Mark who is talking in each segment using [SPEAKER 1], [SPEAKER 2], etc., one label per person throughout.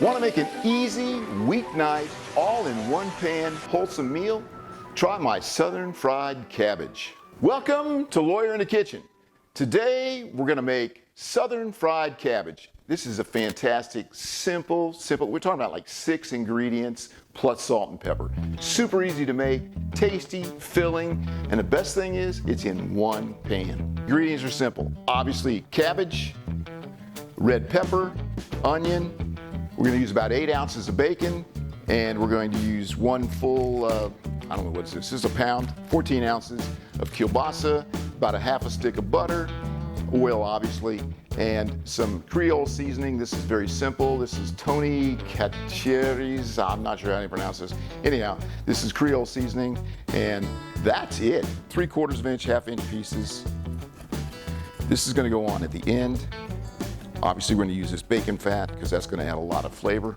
[SPEAKER 1] Want to make an easy weeknight, all-in-one pan, wholesome meal? Try my Southern fried cabbage. Welcome to Lawyer in the Kitchen. Today we're going to make Southern fried cabbage. This is a fantastic, simple, we're talking about like 6 ingredients plus salt and pepper. Super easy to make, tasty, filling, and the best thing is it's in one pan. Ingredients are simple. Obviously cabbage, red pepper, onion. We're going to use about 8 ounces of bacon, and we're going to use one full, I don't know what is this is a pound, 14 ounces of kielbasa, about a half a stick of butter, oil obviously, and some Creole seasoning. This is very simple. This is Tony Caccieri's, I'm not sure how to pronounce this. Anyhow, this is Creole seasoning, and that's it. 3/4 inch, 1/2 inch pieces. This is going to go on at the end. Obviously, we're going to use this bacon fat because that's going to add a lot of flavor.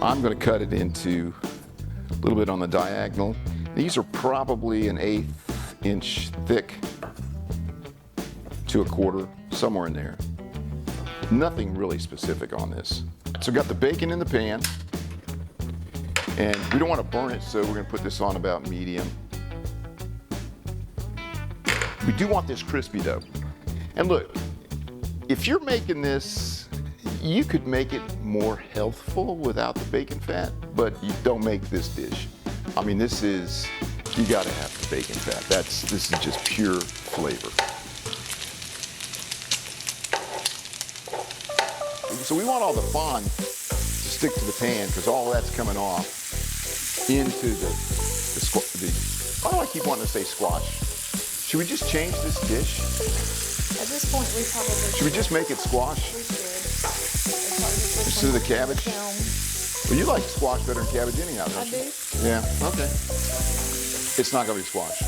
[SPEAKER 1] I'm going to cut it into a little bit on the diagonal. These are probably an 1/8 inch thick to a 1/4, somewhere in there. Nothing really specific on this. So I've got the bacon in the pan, and we don't want to burn it, so we're going to put this on about medium. We do want this crispy though. And look, if you're making this, you could make it more healthful without the bacon fat, but you don't make this dish. I mean, this is, you gotta have the bacon fat. This is just pure flavor. So we want all the fond to stick to the pan because all that's coming off into why do I keep wanting to say squash? Should we just change this dish?
[SPEAKER 2] At this point, we probably
[SPEAKER 1] should we just make it squash?
[SPEAKER 2] We should.
[SPEAKER 1] Instead of the cabbage? Well, you like squash better than cabbage anyhow, don't you?
[SPEAKER 2] I do.
[SPEAKER 1] Yeah, okay. It's not going to be squash.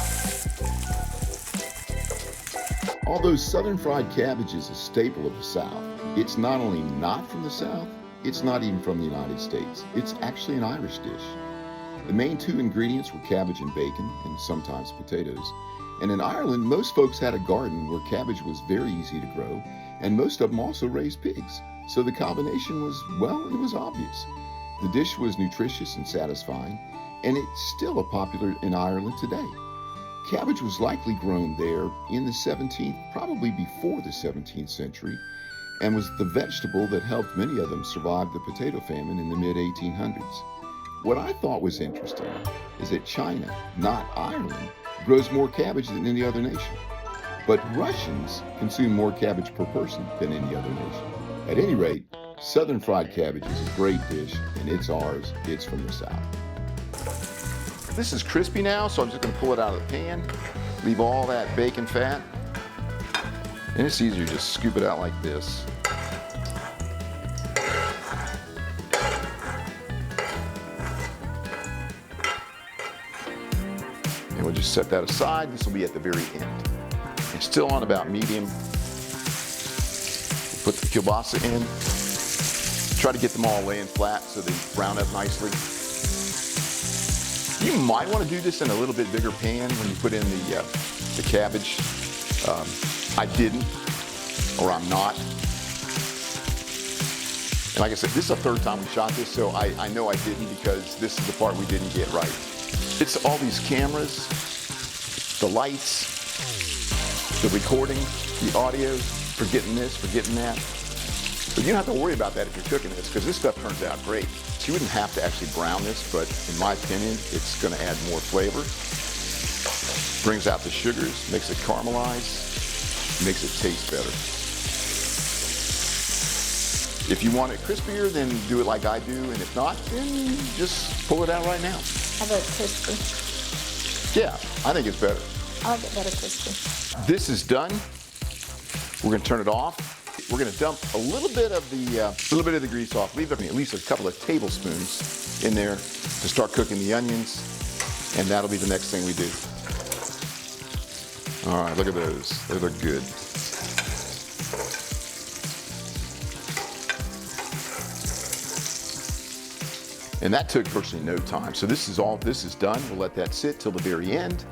[SPEAKER 1] Although Southern fried cabbage is a staple of the South, it's not only not from the South, it's not even from the United States. It's actually an Irish dish. The main 2 ingredients were cabbage and bacon, and sometimes potatoes. And in Ireland, most folks had a garden where cabbage was very easy to grow, and most of them also raised pigs. So the combination was, well, it was obvious. The dish was nutritious and satisfying, and it's still popular in Ireland today. Cabbage was likely grown there in the 17th, probably before the 17th century, and was the vegetable that helped many of them survive the potato famine in the mid-1800s. What I thought was interesting is that China, not Ireland, grows more cabbage than any other nation. But Russians consume more cabbage per person than any other nation. At any rate, Southern fried cabbage is a great dish, and it's ours. It's from the South. This is crispy now, so I'm just going to pull it out of the pan, leave all that bacon fat, and it's easier to just scoop it out like this. And we'll just set that aside. This will be at the very end. And still on about medium. Put the kielbasa in. Try to get them all laying flat so they brown up nicely. You might want to do this in a little bit bigger pan when you put in the cabbage. I didn't, or I'm not. And like I said, this is the 3rd time we shot this, so I know I didn't because this is the part we didn't get right. It's all these cameras, the lights, the recording, the audio, forgetting this, forgetting that. But you don't have to worry about that if you're cooking this because this stuff turns out great. So you wouldn't have to actually brown this, but in my opinion, it's going to add more flavor. Brings out the sugars, makes it caramelize, makes it taste better. If you want it crispier, then do it like I do, and if not, then just pull it out right now.
[SPEAKER 2] How about crispy?
[SPEAKER 1] Yeah, I think it's better.
[SPEAKER 2] I like it better crispy.
[SPEAKER 1] This is done. We're going to turn it off. We're going to dump a little bit of the grease off. Leave at least a couple of tablespoons in there to start cooking the onions, and that'll be the next thing we do. All right, look at those. They look good. And that took virtually no time. So this is done. We'll let that sit till the very end.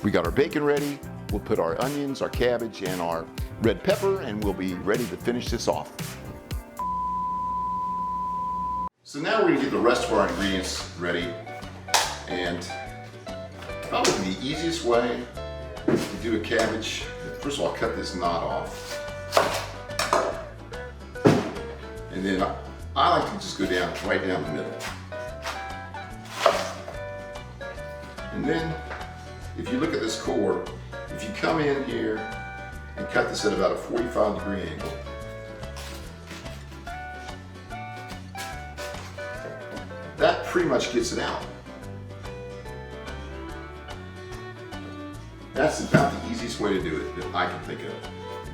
[SPEAKER 1] We got our bacon ready. We'll put our onions, our cabbage, and our red pepper, and we'll be ready to finish this off. So now we're gonna get the rest of our ingredients ready, and probably the easiest way to do a cabbage, first of all, cut this knot off. And then I like to just go down, right down the middle. And then, if you look at this core, if you come in here and cut this at about a 45-degree angle, that pretty much gets it out. That's about the easiest way to do it that I can think of.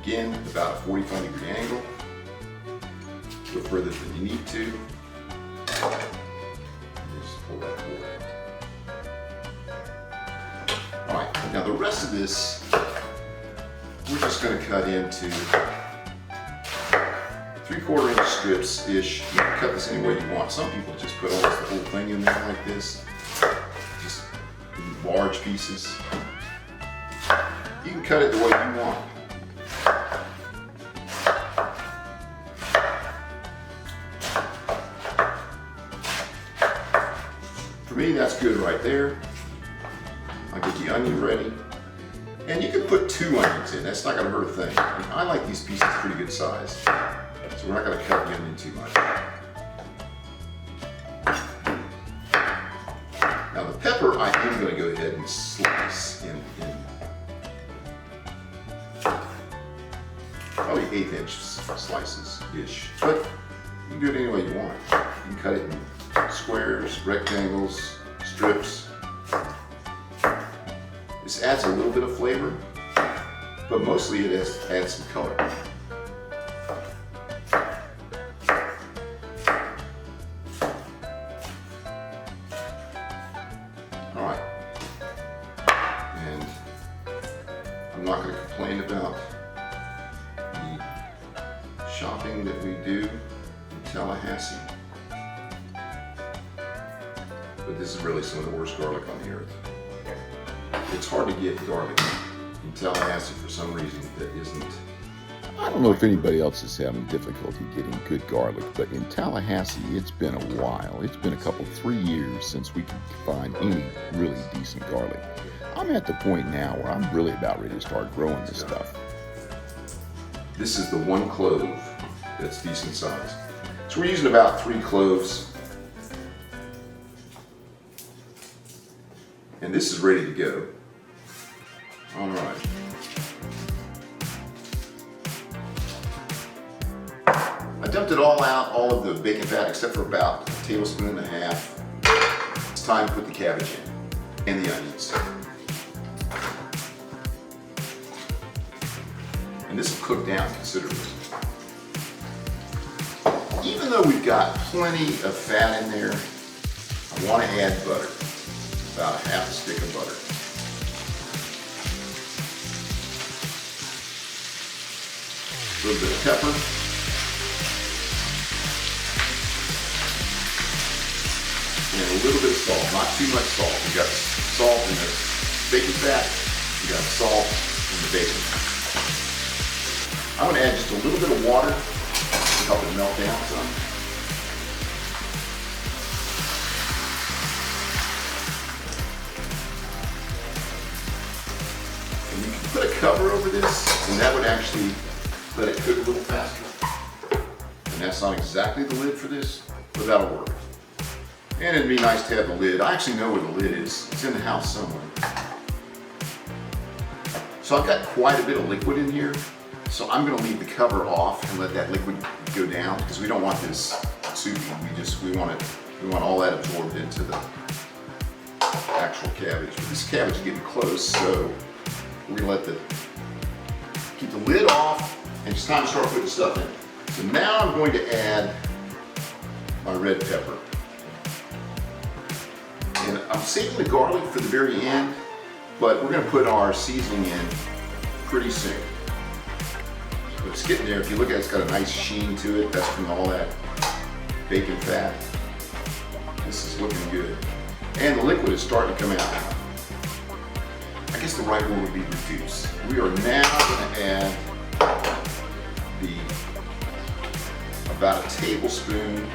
[SPEAKER 1] Again, about a 45-degree angle. Go further than you need to. Just pull that cord out. All right, now the rest of this, we're just going to cut into 3/4 inch strips-ish. You can cut this any way you want. Some people just put almost the whole thing in there like this, just in large pieces. You can cut it the way you want. For me, that's good right there. I'll get the onion ready. And you can put 2 onions in, that's not going to hurt a thing. I like these pieces pretty good size, so we're not going to cut the onion too much. Now the pepper I am going to go ahead and slice in probably 1/8 inch slices-ish, but you can do it any way you want. You can cut it in squares, rectangles, strips. This adds a little bit of flavor, but mostly it adds some color. All right, and I'm not going to complain about the shopping that we do in Tallahassee, but this is really some of the worst garlic on the earth. It's hard to get garlic in Tallahassee for some reason that isn't.
[SPEAKER 3] I don't know if anybody else is having difficulty getting good garlic, but in Tallahassee, it's been a while. It's been a couple, 3 years since we could find any really decent garlic. I'm at the point now where I'm really about ready to start growing this stuff.
[SPEAKER 1] This is the 1 clove that's decent size. So we're using about 3 cloves. And this is ready to go. All right. I dumped it all out, all of the bacon fat, except for about 1.5 tablespoons. It's time to put the cabbage in and the onions. And this will cook down considerably. Even though we've got plenty of fat in there, I want to add butter. About 1/2 stick of butter. A little bit of pepper. And a little bit of salt, not too much salt. We got salt in the bacon fat, we got salt in the bacon. I'm going to add just a little bit of water to help it melt down some. Put a cover over this, and that would actually let it cook a little faster. And that's not exactly the lid for this, but that'll work. And it'd be nice to have the lid. I actually know where the lid is. It's in the house somewhere. So I've got quite a bit of liquid in here, so I'm going to leave the cover off and let that liquid go down because we don't want this soupy. We want all that absorbed into the actual cabbage. But this cabbage is getting close, so we're going to keep the lid off, and it's time to start putting stuff in. So now I'm going to add my red pepper. And I'm saving the garlic for the very end, but we're going to put our seasoning in pretty soon. So it's getting there. If you look at it, it's got a nice sheen to it. That's from all that bacon fat. This is looking good. And the liquid is starting to come out. I guess the right word would be reduce. We are now going to add about a tablespoon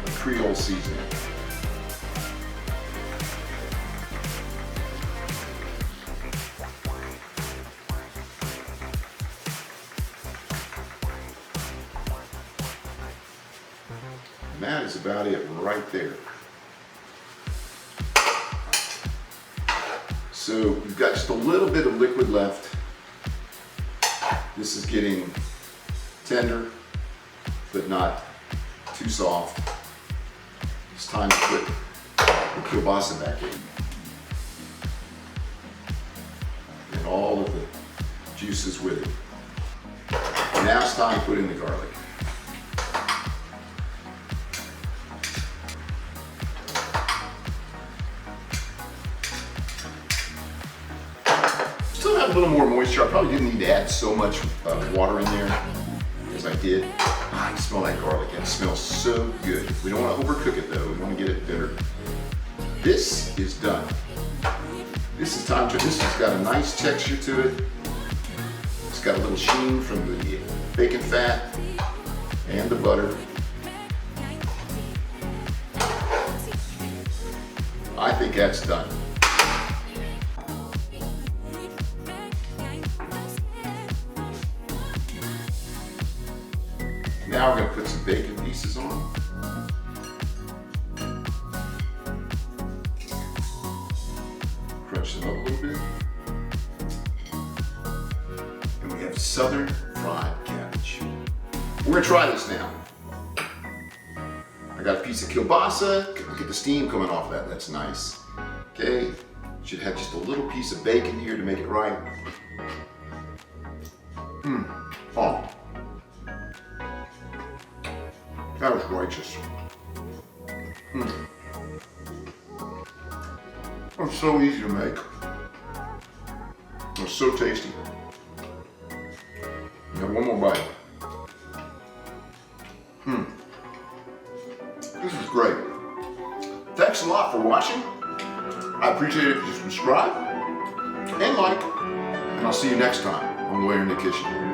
[SPEAKER 1] of Creole seasoning. And that is about it right there. So you've got just a little bit of liquid left. This is getting tender, but not too soft. It's time to put the kielbasa back in. And all of the juices with it. And now it's time to put in the garlic. Still have a little more moisture. I probably didn't need to add so much water in there as I did. I smell that garlic. It smells so good. We don't want to overcook it though. We want to get it bitter. This is done. This is time to, this has got a nice texture to it. It's got a little sheen from the bacon fat and the butter. I think that's done. Now we're going to put some bacon pieces on. Crunch them up a little bit. And we have southern fried cabbage. We're going to try this now. I got a piece of kielbasa. Look at the steam coming off that. That's nice. Okay. Should have just a little piece of bacon here to make it right. Oh. That was righteous. It's so easy to make. It's so tasty. Now one more bite. This is great. Thanks a lot for watching. I appreciate it if you subscribe and like. And I'll see you next time on Lawyer in the Kitchen.